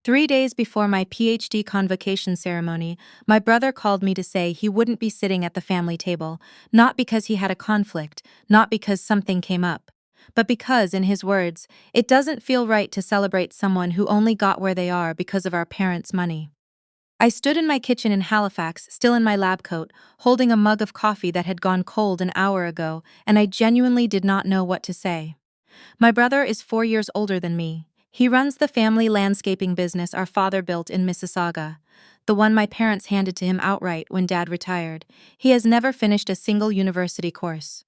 3 days before my PhD convocation ceremony, my brother called me to say he wouldn't be sitting at the family table, not because he had a conflict, not because something came up, but because, in his words, it doesn't feel right to celebrate someone who only got where they are because of our parents' money. I stood in my kitchen in Halifax, still in my lab coat, holding a mug of coffee that had gone cold an hour ago, and I genuinely did not know what to say. My brother is 4 years older than me. He runs the family landscaping business our father built in Mississauga, the one my parents handed to him outright when Dad retired. He has never finished a single university course.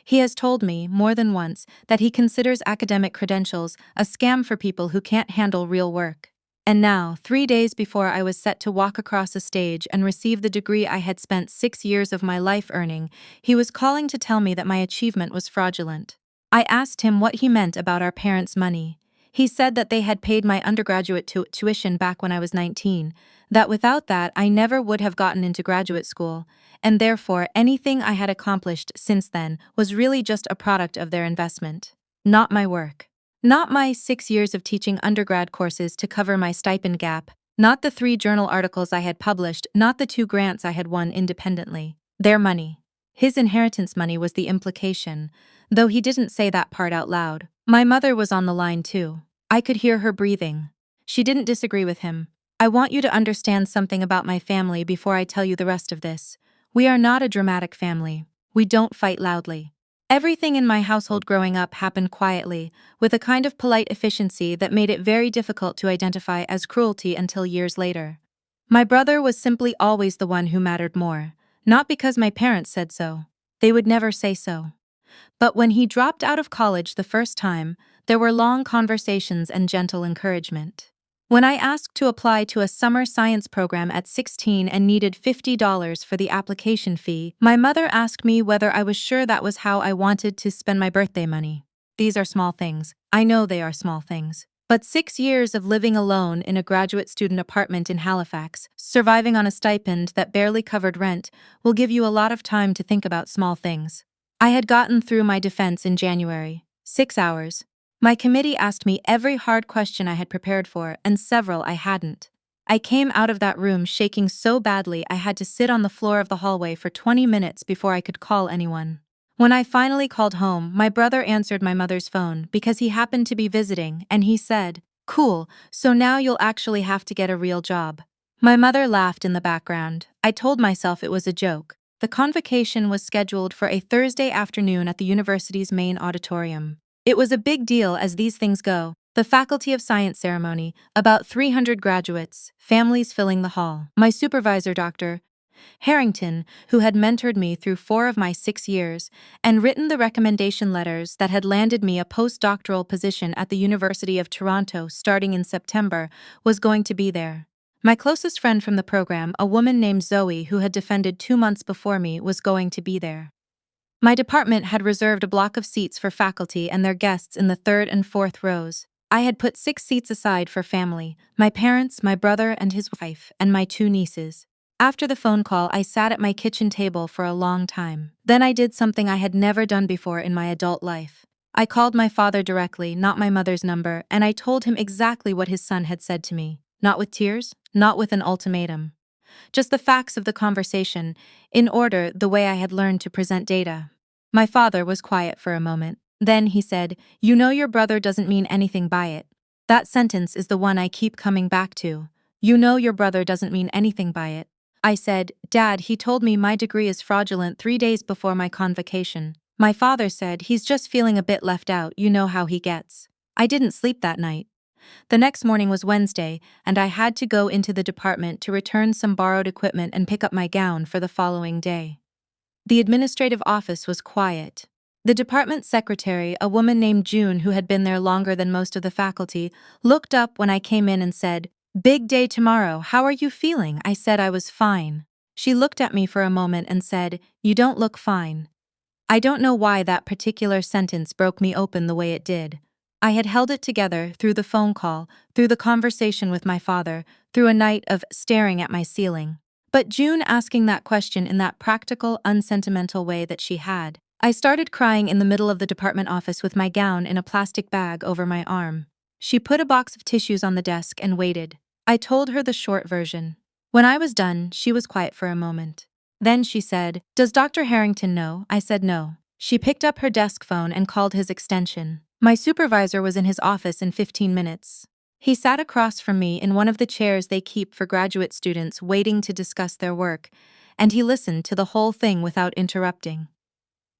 He has told me, more than once, that he considers academic credentials a scam for people who can't handle real work. And now, 3 days before I was set to walk across a stage and receive the degree I had spent 6 years of my life earning, he was calling to tell me that my achievement was fraudulent. I asked him what he meant about our parents' money. He said that they had paid my undergraduate tuition back when I was 19, that without that I never would have gotten into graduate school, and therefore anything I had accomplished since then was really just a product of their investment. Not my work. Not my 6 years of teaching undergrad courses to cover my stipend gap, not the 3 journal articles I had published, not the 2 grants I had won independently. Their money. His inheritance money was the implication, though he didn't say that part out loud. My mother was on the line too. I could hear her breathing. She didn't disagree with him. I want you to understand something about my family before I tell you the rest of this. We are not a dramatic family. We don't fight loudly. Everything in my household growing up happened quietly, with a kind of polite efficiency that made it very difficult to identify as cruelty until years later. My brother was simply always the one who mattered more, not because my parents said so. They would never say so. But when he dropped out of college the first time, there were long conversations and gentle encouragement. When I asked to apply to a summer science program at 16 and needed $50 for the application fee, my mother asked me whether I was sure that was how I wanted to spend my birthday money. These are small things. I know they are small things. But 6 years of living alone in a graduate student apartment in Halifax, surviving on a stipend that barely covered rent, will give you a lot of time to think about small things. I had gotten through my defense in January. 6 hours. My committee asked me every hard question I had prepared for, and several I hadn't. I came out of that room shaking so badly I had to sit on the floor of the hallway for 20 minutes before I could call anyone. When I finally called home, my brother answered my mother's phone because he happened to be visiting, and he said, "Cool, so now you'll actually have to get a real job." My mother laughed in the background. I told myself it was a joke. The convocation was scheduled for a Thursday afternoon at the university's main auditorium. It was a big deal as these things go. The Faculty of Science ceremony, about 300 graduates, families filling the hall. My supervisor, Dr. Harrington, who had mentored me through 4 of my 6 years and written the recommendation letters that had landed me a postdoctoral position at the University of Toronto starting in September, was going to be there. My closest friend from the program, a woman named Zoe who had defended 2 months before me, was going to be there. My department had reserved a block of seats for faculty and their guests in the 3rd and 4th rows. I had put 6 seats aside for family, my parents, my brother and his wife, and my 2 nieces. After the phone call, I sat at my kitchen table for a long time. Then I did something I had never done before in my adult life. I called my father directly, not my mother's number, and I told him exactly what his son had said to me. Not with tears, not with an ultimatum. Just the facts of the conversation, in order, the way I had learned to present data. My father was quiet for a moment. Then he said, "You know your brother doesn't mean anything by it." That sentence is the one I keep coming back to. You know your brother doesn't mean anything by it. I said, "Dad, he told me my degree is fraudulent 3 days before my convocation." My father said, "He's just feeling a bit left out, you know how he gets." I didn't sleep that night. The next morning was Wednesday, and I had to go into the department to return some borrowed equipment and pick up my gown for the following day. The administrative office was quiet. The department secretary, a woman named June who had been there longer than most of the faculty, looked up when I came in and said, "Big day tomorrow, how are you feeling?" I said I was fine. She looked at me for a moment and said, "You don't look fine." I don't know why that particular sentence broke me open the way it did. I had held it together through the phone call, through the conversation with my father, through a night of staring at my ceiling. But June asking that question in that practical, unsentimental way that she had, I started crying in the middle of the department office with my gown in a plastic bag over my arm. She put a box of tissues on the desk and waited. I told her the short version. When I was done, she was quiet for a moment. Then she said, "Does Dr. Harrington know?" I said no. She picked up her desk phone and called his extension. My supervisor was in his office in 15 minutes. He sat across from me in one of the chairs they keep for graduate students waiting to discuss their work, and he listened to the whole thing without interrupting.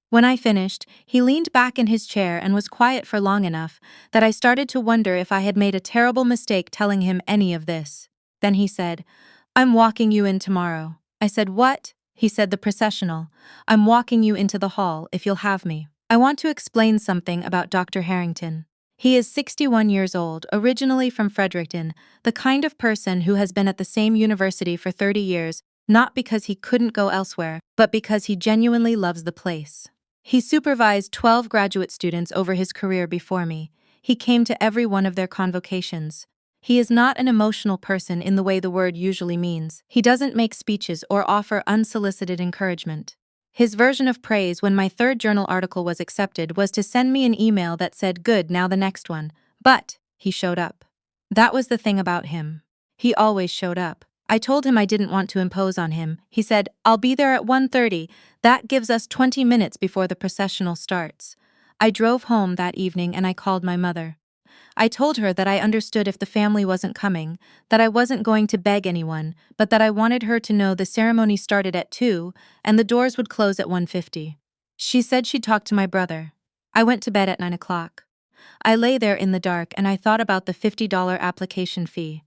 When I finished, he leaned back in his chair and was quiet for long enough that I started to wonder if I had made a terrible mistake telling him any of this. Then he said, "I'm walking you in tomorrow." I said, "What?" He said, "The processional. I'm walking you into the hall if you'll have me." I want to explain something about Dr. Harrington. He is 61 years old, originally from Fredericton, the kind of person who has been at the same university for 30 years, not because he couldn't go elsewhere, but because he genuinely loves the place. He supervised 12 graduate students over his career before me. He came to every one of their convocations. He is not an emotional person in the way the word usually means. He doesn't make speeches or offer unsolicited encouragement. His version of praise when my third journal article was accepted was to send me an email that said, "Good, now the next one." But he showed up. That was the thing about him. He always showed up. I told him I didn't want to impose on him. He said, "I'll be there at 1:30. That gives us 20 minutes before the processional starts." I drove home that evening and I called my mother. I told her that I understood if the family wasn't coming, that I wasn't going to beg anyone, but that I wanted her to know the ceremony started at 2 and the doors would close at 1:50. She said she'd talk to my brother. I went to bed at 9 o'clock. I lay there in the dark and I thought about the $50 application fee.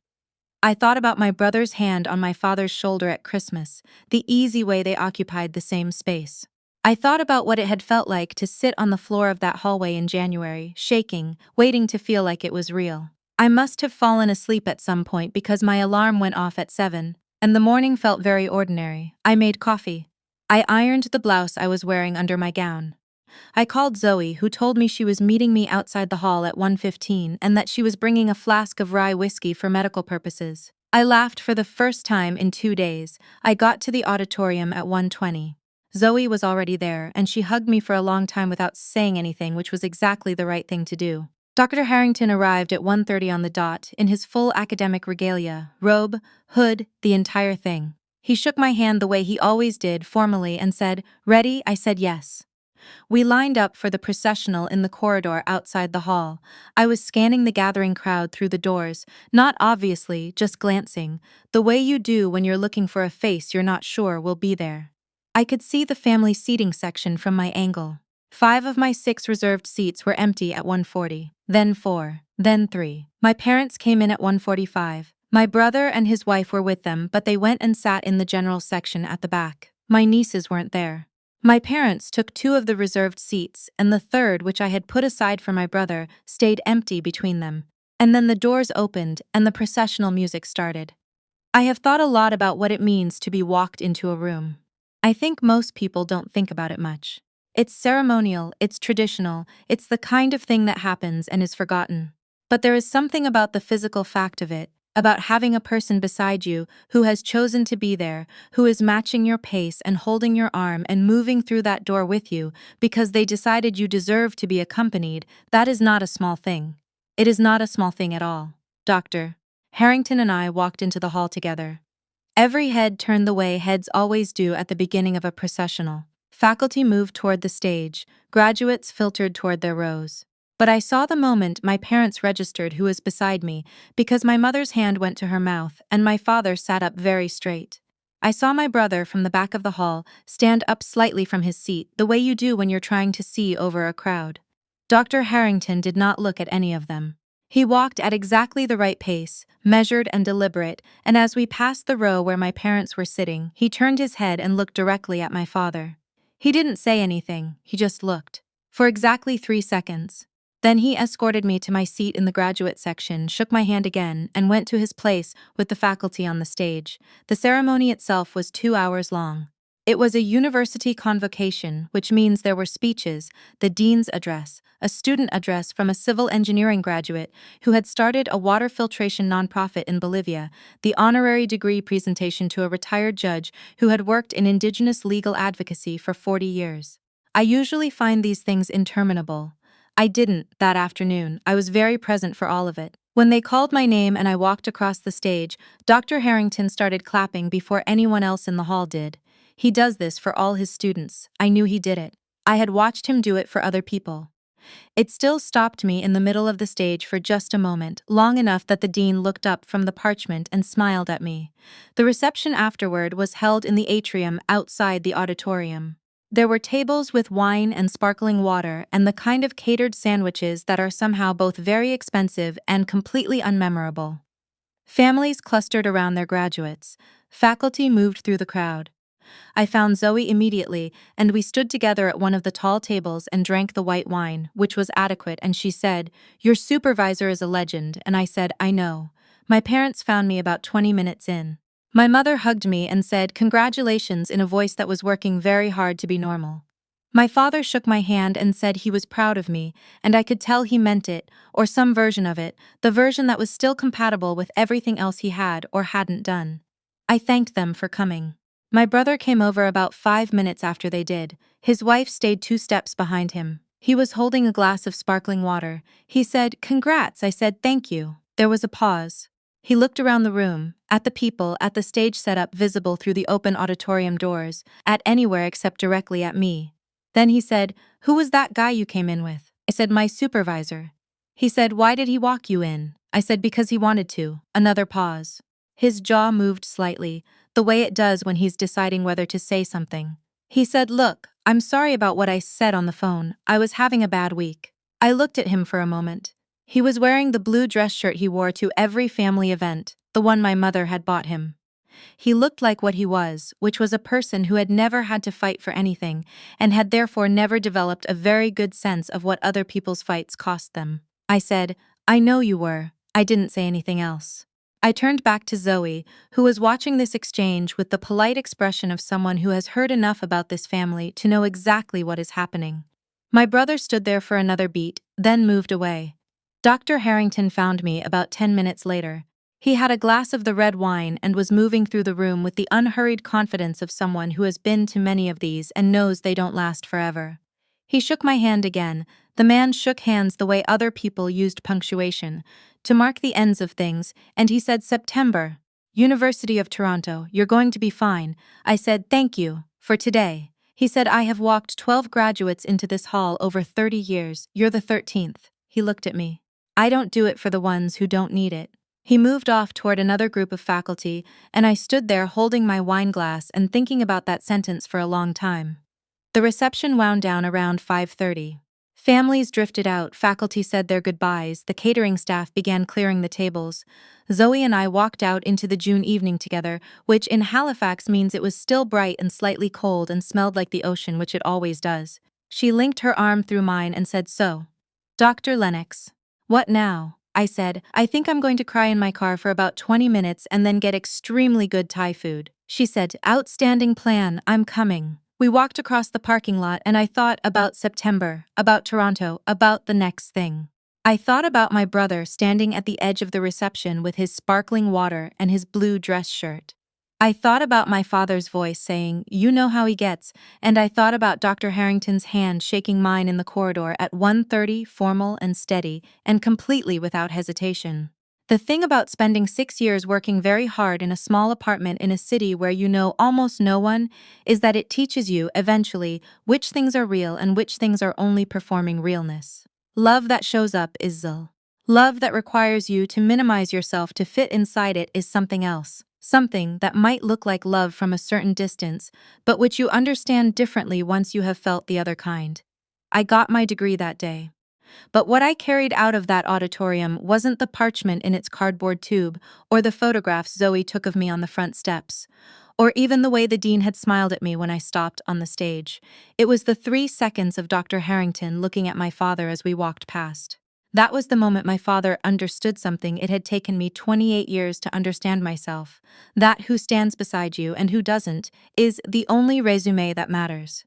I thought about my brother's hand on my father's shoulder at Christmas, the easy way they occupied the same space. I thought about what it had felt like to sit on the floor of that hallway in January, shaking, waiting to feel like it was real. I must have fallen asleep at some point because my alarm went off at 7, and the morning felt very ordinary. I made coffee. I ironed the blouse I was wearing under my gown. I called Zoe, who told me she was meeting me outside the hall at 1:15 and that she was bringing a flask of rye whiskey for medical purposes. I laughed for the first time in 2 days. I got to the auditorium at 1:20. Zoe was already there, and she hugged me for a long time without saying anything, which was exactly the right thing to do. Dr. Harrington arrived at 1:30 on the dot, in his full academic regalia, robe, hood, the entire thing. He shook my hand the way he always did, formally, and said, "Ready?" I said yes. We lined up for the processional in the corridor outside the hall. I was scanning the gathering crowd through the doors, not obviously, just glancing, the way you do when you're looking for a face you're not sure will be there. I could see the family seating section from my angle. 5 of my 6 reserved seats were empty at 1:40, then 4, then 3. My parents came in at 1:45. My brother and his wife were with them, but they went and sat in the general section at the back. My nieces weren't there. My parents took 2 of the reserved seats, and the third, which I had put aside for my brother, stayed empty between them. And then the doors opened and the processional music started. I have thought a lot about what it means to be walked into a room. I think most people don't think about it much. It's ceremonial, it's traditional, it's the kind of thing that happens and is forgotten. But there is something about the physical fact of it, about having a person beside you who has chosen to be there, who is matching your pace and holding your arm and moving through that door with you because they decided you deserve to be accompanied. That is not a small thing. It is not a small thing at all. Dr. Harrington and I walked into the hall together. Every head turned the way heads always do at the beginning of a processional. Faculty moved toward the stage, graduates filtered toward their rows. But I saw the moment my parents registered who was beside me, because my mother's hand went to her mouth and my father sat up very straight. I saw my brother from the back of the hall stand up slightly from his seat, the way you do when you're trying to see over a crowd. Dr. Harrington did not look at any of them. He walked at exactly the right pace, measured and deliberate, and as we passed the row where my parents were sitting, he turned his head and looked directly at my father. He didn't say anything, he just looked. For exactly 3 seconds. Then he escorted me to my seat in the graduate section, shook my hand again, and went to his place with the faculty on the stage. The ceremony itself was 2 hours long. It was a university convocation, which means there were speeches, the dean's address, a student address from a civil engineering graduate who had started a water filtration nonprofit in Bolivia, the honorary degree presentation to a retired judge who had worked in indigenous legal advocacy for 40 years. I usually find these things interminable. I didn't, that afternoon. I was very present for all of it. When they called my name and I walked across the stage, Dr. Harrington started clapping before anyone else in the hall did. He does this for all his students. I knew he did it. I had watched him do it for other people. It still stopped me in the middle of the stage for just a moment, long enough that the dean looked up from the parchment and smiled at me. The reception afterward was held in the atrium outside the auditorium. There were tables with wine and sparkling water and the kind of catered sandwiches that are somehow both very expensive and completely unmemorable. Families clustered around their graduates. Faculty moved through the crowd. I found Zoe immediately, and we stood together at one of the tall tables and drank the white wine, which was adequate, and she said, "Your supervisor is a legend," and I said, "I know." My parents found me about 20 minutes in. My mother hugged me and said, "Congratulations," in a voice that was working very hard to be normal. My father shook my hand and said he was proud of me, and I could tell he meant it, or some version of it, the version that was still compatible with everything else he had or hadn't done. I thanked them for coming. My brother came over about 5 minutes after they did. His wife stayed 2 steps behind him. He was holding a glass of sparkling water. He said, "Congrats." I said, "Thank you." There was a pause. He looked around the room, at the people, at the stage setup visible through the open auditorium doors, at anywhere except directly at me. Then he said, "Who was that guy you came in with?" I said, "My supervisor." He said, "Why did he walk you in?" I said, "Because he wanted to." Another pause. His jaw moved slightly, the way it does when he's deciding whether to say something. He said, "Look, I'm sorry about what I said on the phone. I was having a bad week." I looked at him for a moment. He was wearing the blue dress shirt he wore to every family event, the one my mother had bought him. He looked like what he was, which was a person who had never had to fight for anything, and had therefore never developed a very good sense of what other people's fights cost them. I said, "I know you were." I didn't say anything else. I turned back to Zoe, who was watching this exchange with the polite expression of someone who has heard enough about this family to know exactly what is happening. My brother stood there for another beat, then moved away. Dr. Harrington found me about 10 minutes later. He had a glass of the red wine and was moving through the room with the unhurried confidence of someone who has been to many of these and knows they don't last forever. He shook my hand again. The man shook hands the way other people used punctuation, to mark the ends of things, and he said, "September. University of Toronto, you're going to be fine." I said, "Thank you, for today." He said, "I have walked 12 graduates into this hall over 30 years. You're the 13th. He looked at me. "I don't do it for the ones who don't need it." He moved off toward another group of faculty, and I stood there holding my wine glass and thinking about that sentence for a long time. The reception wound down around 5:30. Families drifted out, faculty said their goodbyes, the catering staff began clearing the tables. Zoe and I walked out into the June evening together, which in Halifax means it was still bright and slightly cold and smelled like the ocean, which it always does. She linked her arm through mine and said, "So, Dr. Lennox, what now?" I said, "I think I'm going to cry in my car for about 20 minutes and then get extremely good Thai food." She said, "Outstanding plan, I'm coming." We walked across the parking lot and I thought about September, about Toronto, about the next thing. I thought about my brother standing at the edge of the reception with his sparkling water and his blue dress shirt. I thought about my father's voice saying, "You know how he gets," and I thought about Dr. Harrington's hand shaking mine in the corridor at 1:30, formal and steady, and completely without hesitation. The thing about spending 6 years working very hard in a small apartment in a city where you know almost no one is that it teaches you, eventually, which things are real and which things are only performing realness. Love that shows up is zil. Love that requires you to minimize yourself to fit inside it is something else. Something that might look like love from a certain distance, but which you understand differently once you have felt the other kind. I got my degree that day. But what I carried out of that auditorium wasn't the parchment in its cardboard tube, or the photographs Zoe took of me on the front steps, or even the way the dean had smiled at me when I stopped on the stage. It was the 3 seconds of Dr. Harrington looking at my father as we walked past. That was the moment my father understood something it had taken me 28 years to understand myself. That who stands beside you and who doesn't is the only resume that matters.